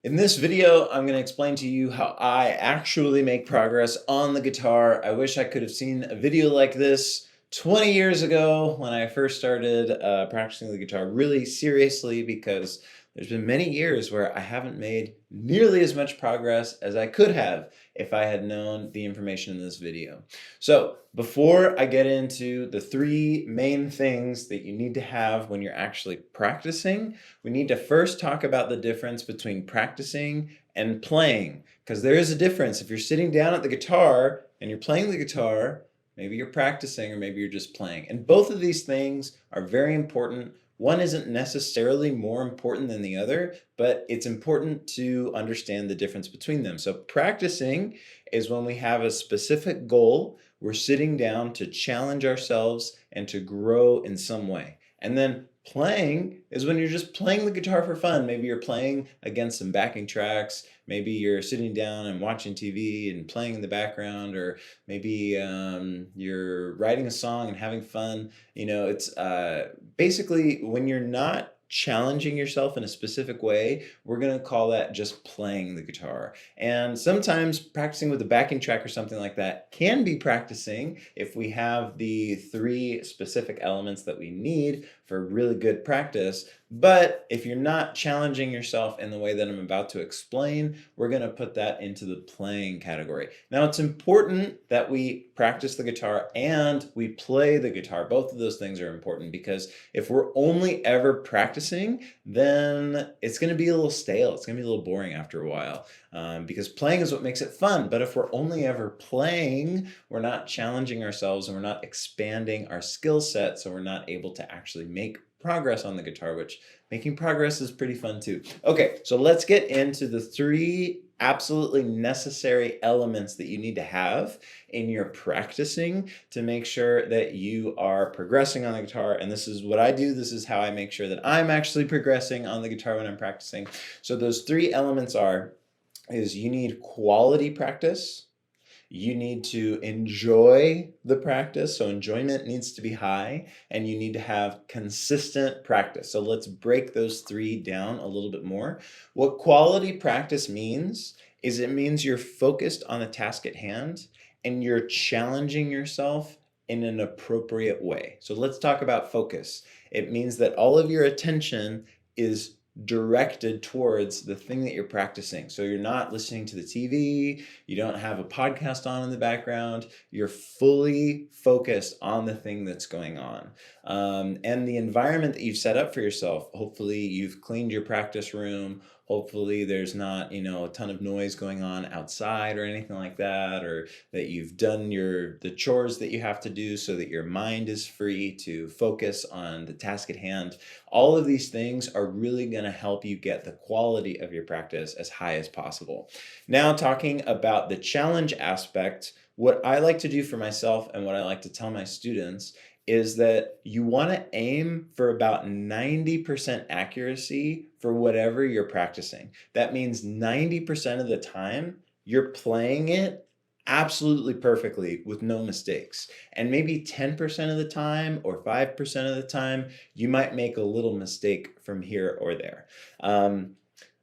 In this video, I'm going to explain to you how I actually make progress on the guitar. I wish I could have seen a video like this 20 years ago when I first started practicing the guitar really seriously, because there's been many years where I haven't made nearly as much progress as I could have if I had known the information in this video. So before I get into the three main things that you need to have when you're actually practicing, we need to first talk about the difference between practicing and playing, because there is a difference. If you're sitting down at the guitar and you're playing the guitar, maybe you're practicing or maybe you're just playing. And both of these things are very important. One isn't necessarily more important than the other, but it's important to understand the difference between them. So practicing is when we have a specific goal. We're sitting down to challenge ourselves and to grow in some way. And then playing is when you're just playing the guitar for fun. Maybe you're playing against some backing tracks. Maybe you're sitting down and watching TV and playing in the background, or maybe you're writing a song and having fun. It's basically when you're not challenging yourself in a specific way, we're going to call that just playing the guitar. And sometimes practicing with a backing track or something like that can be practicing if we have the three specific elements that we need for really good practice. But if you're not challenging yourself in the way that I'm about to explain, we're going to put that into the playing category. Now, it's important that we practice the guitar and we play the guitar. Both of those things are important, because if we're only ever practicing, then it's going to be a little stale. It's going to be a little boring after a while, because playing is what makes it fun. But if we're only ever playing, we're not challenging ourselves and we're not expanding our skill set, so we're not able to actually make progress on the guitar, which making progress is pretty fun too. Okay, so let's get into the three absolutely necessary elements that you need to have in your practicing to make sure that you are progressing on the guitar. And this is what I do. This is how I make sure that I'm actually progressing on the guitar when I'm practicing. So those three elements is you need quality practice. You need to enjoy the practice, so enjoyment needs to be high, and you need to have consistent practice. So let's break those three down a little bit more. What quality practice means is it means you're focused on the task at hand and you're challenging yourself in an appropriate way. So let's talk about focus. It means that all of your attention is directed towards the thing that you're practicing. So you're not listening to the TV, you don't have a podcast on in the background, you're fully focused on the thing that's going on. And the environment that you've set up for yourself, hopefully you've cleaned your practice room, hopefully there's not, a ton of noise going on outside or anything like that, or that you've done the chores that you have to do so that your mind is free to focus on the task at hand. All of these things are really going to help you get the quality of your practice as high as possible. Now, talking about the challenge aspect, what I like to do for myself and what I like to tell my students is that you want to aim for about 90% accuracy for whatever you're practicing. That means 90% of the time you're playing it absolutely perfectly with no mistakes. And maybe 10% of the time or 5% of the time, you might make a little mistake from here or there.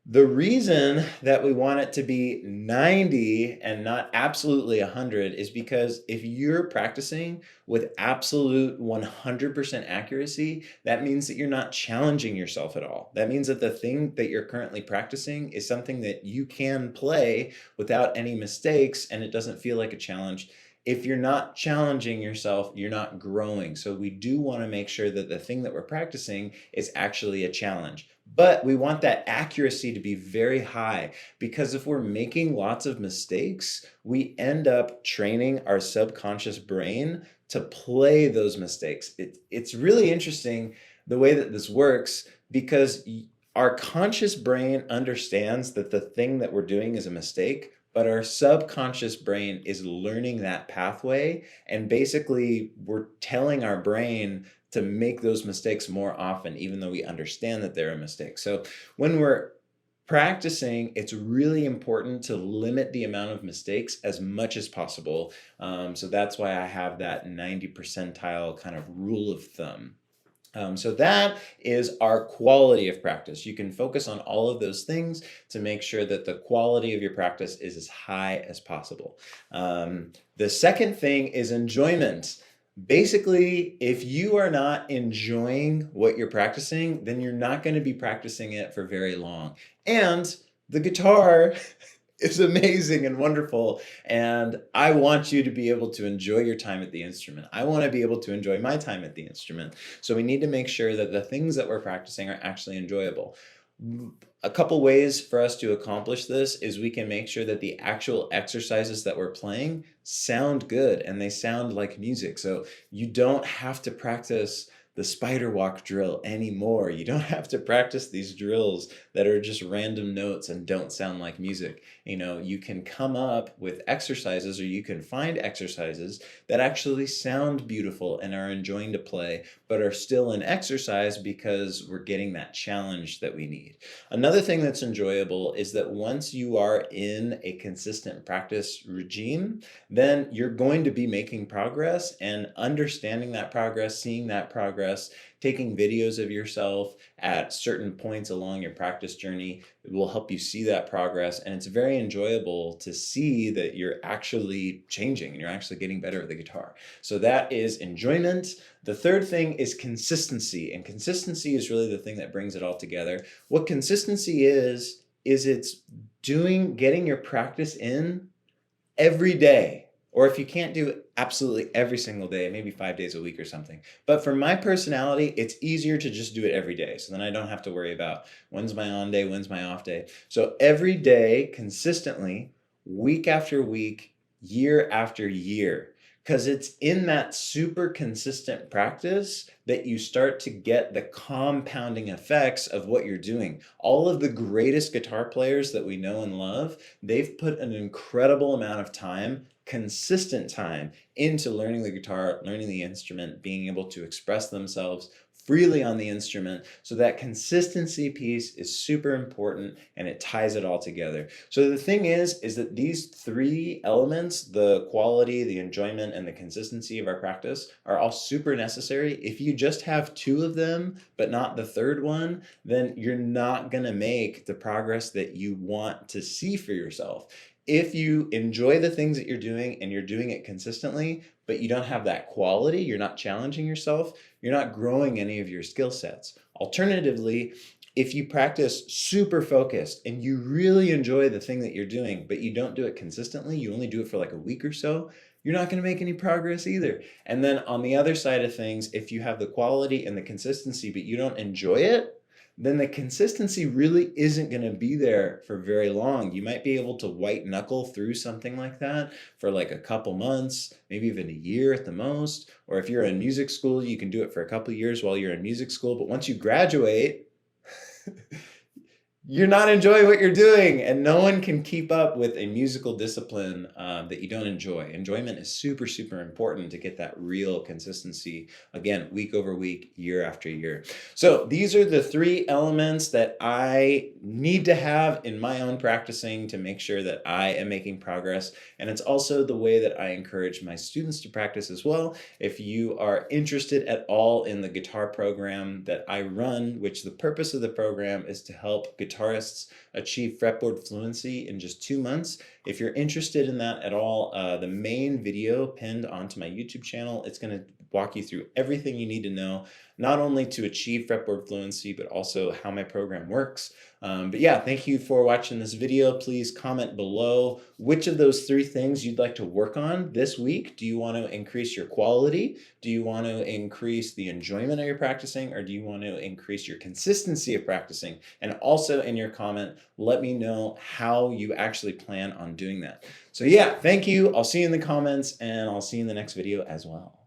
The reason that we want it to be 90 and not absolutely 100 is because if you're practicing with absolute 100% accuracy, that means that you're not challenging yourself at all. That means that the thing that you're currently practicing is something that you can play without any mistakes, and it doesn't feel like a challenge. If you're not challenging yourself, you're not growing. So we do want to make sure that the thing that we're practicing is actually a challenge. But we want that accuracy to be very high, because if we're making lots of mistakes, we end up training our subconscious brain to play those mistakes. It's really interesting the way that this works, because our conscious brain understands that the thing that we're doing is a mistake, but our subconscious brain is learning that pathway, and basically we're telling our brain to make those mistakes more often, even though we understand that they're a mistake. So when we're practicing, it's really important to limit the amount of mistakes as much as possible. So that's why I have that 90 percentile kind of rule of thumb. So that is our quality of practice. You can focus on all of those things to make sure that the quality of your practice is as high as possible. The second thing is enjoyment. Basically, if you are not enjoying what you're practicing, then you're not going to be practicing it for very long. And the guitar is amazing and wonderful, and I want you to be able to enjoy your time at the instrument. I want to be able to enjoy my time at the instrument. So we need to make sure that the things that we're practicing are actually enjoyable. A couple ways for us to accomplish this is we can make sure that the actual exercises that we're playing sound good and they sound like music. So you don't have to practice the spider walk drill anymore. You don't have to practice these drills that are just random notes and don't sound like music. You can come up with exercises, or you can find exercises that actually sound beautiful and are enjoying to play, but are still an exercise because we're getting that challenge that we need. Another thing that's enjoyable is that once you are in a consistent practice regime, then you're going to be making progress, and understanding that progress, seeing that progress, taking videos of yourself at certain points along your practice journey will help you see that progress. And it's very enjoyable to see that you're actually changing and you're actually getting better at the guitar. So that is enjoyment. The third thing is consistency. And consistency is really the thing that brings it all together. What consistency is it's getting your practice in every day. Or if you can't do it absolutely every single day, maybe 5 days a week or something. But for my personality, it's easier to just do it every day. So then I don't have to worry about when's my on day, when's my off day. So every day, consistently, week after week, year after year. Because it's in that super consistent practice that you start to get the compounding effects of what you're doing. All of the greatest guitar players that we know and love, they've put an incredible amount of time, consistent time, into learning the guitar, learning the instrument, being able to express themselves freely on the instrument. So that consistency piece is super important, and it ties it all together. So the thing is that these three elements, the quality, the enjoyment, and the consistency of our practice, are all super necessary. If you just have two of them, but not the third one, then you're not gonna make the progress that you want to see for yourself. If you enjoy the things that you're doing and you're doing it consistently, but you don't have that quality, you're not challenging yourself, you're not growing any of your skill sets. Alternatively, if you practice super focused and you really enjoy the thing that you're doing, but you don't do it consistently, you only do it for like a week or so, you're not going to make any progress either. And then on the other side of things, if you have the quality and the consistency, but you don't enjoy it, then the consistency really isn't going to be there for very long. You might be able to white knuckle through something like that for like a couple months, maybe even a year at the most. Or if you're in music school, you can do it for a couple years while you're in music school. But once you graduate, you're not enjoying what you're doing, and no one can keep up with a musical discipline that you don't enjoy. Enjoyment is super, super important to get that real consistency, again, week over week, year after year. So these are the three elements that I need to have in my own practicing to make sure that I am making progress. And it's also the way that I encourage my students to practice as well. If you are interested at all in the guitar program that I run, which the purpose of the program is to help guitarists achieve fretboard fluency in just 2 months. If you're interested in that at all, the main video pinned onto my YouTube channel, it's going to walk you through everything you need to know, not only to achieve fretboard fluency, but also how my program works. But yeah, thank you for watching this video. Please comment below which of those three things you'd like to work on this week. Do you want to increase your quality? Do you want to increase the enjoyment of your practicing? Or do you want to increase your consistency of practicing? And also in your comment, let me know how you actually plan on doing that. So yeah, thank you. I'll see you in the comments, and I'll see you in the next video as well.